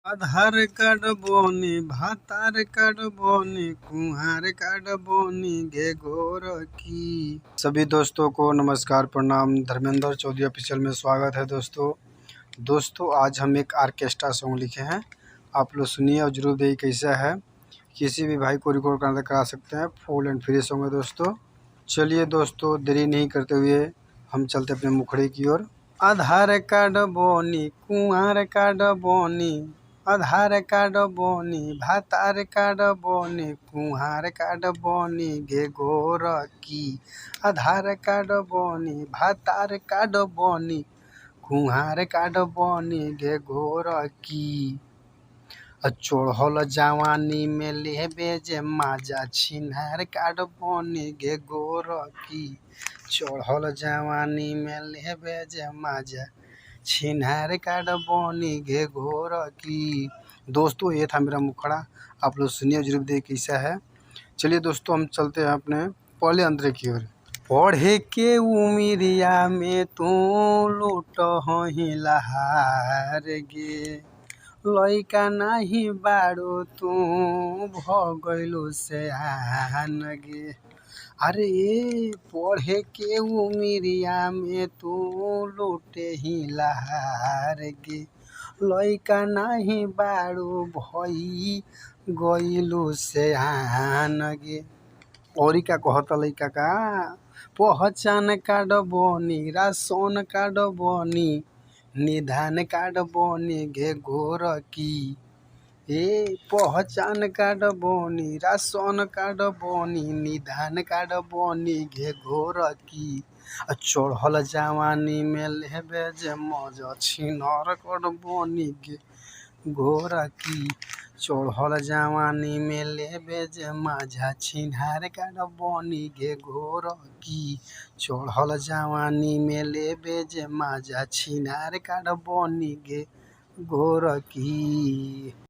आधार card बनी भातार card बनी कुंहार कार्ड बनी गे गोरखी। सभी दोस्तों को नमस्कार प्रणाम। धर्मेंद्र चौधरी ऑफिशियल में स्वागत है दोस्तों आज हम एक आर्केस्ट्रा सॉन्ग लिखे हैं, आप लोग सुनिए और जरूर देखिए कैसा है। किसी भी भाई को रिकॉर्ड करा सकते हैं, फुल एंड फ्री सॉन्ग है दोस्तों। चलिए दोस्तों देरी नहीं करते हुए हम चलते अपने मुखड़े की ओर। आधार कार्ड बनी कुंहार कार्ड बनी, आधार कार्ड बनी भातार कार्ड बनी कुंहार कार्ड बनी गे गोरखी। आधार कार्ड बनी भातार कार्ड बनी कुंहार कार्ड बनी गे गोरखी। चढ़ल जवानी में लेबे जे माजा छिनार कार्ड बनी गे गोरखी। चढ़ल जवानी में लेबे जे माजा छिनार कार्ड बनी गे गोरखी। दोस्तों ये था मेरा मुखड़ा, आप लोग सुनिए जरूर देखिए कैसा है। चलिए दोस्तों हम चलते हैं अपने पहले अंतरे की ओर। पढ़े के उमिरिया में तू लूट ही लहार गे, लइका नाही बाड़ो तू भगैलो से आन गे। अरे पढ़े के उमिरिया में तू लूटे ही लहार गे, लइका नाही बाड़ो भई गइलो से आन गे। और का कहता लइका का पहचान कार्ड बनी राशन कार्ड बनी निधान कार्ड बनी गे गोरखी। पहचान कार्ड बनी राशन कार्ड बनी निधान कार्ड बनी गे गोरखी। चढ़ल जवानी में लेबे जे मजा छिनार कार्ड बनी गे गोरखी। चढ़ल जवानी में लेबे जे माझा छिनार कार्ड बनी गे गोरखी। चढ़ल जवानी में लेबे जे माझा छिनार कार्ड बनी गे गोरखी।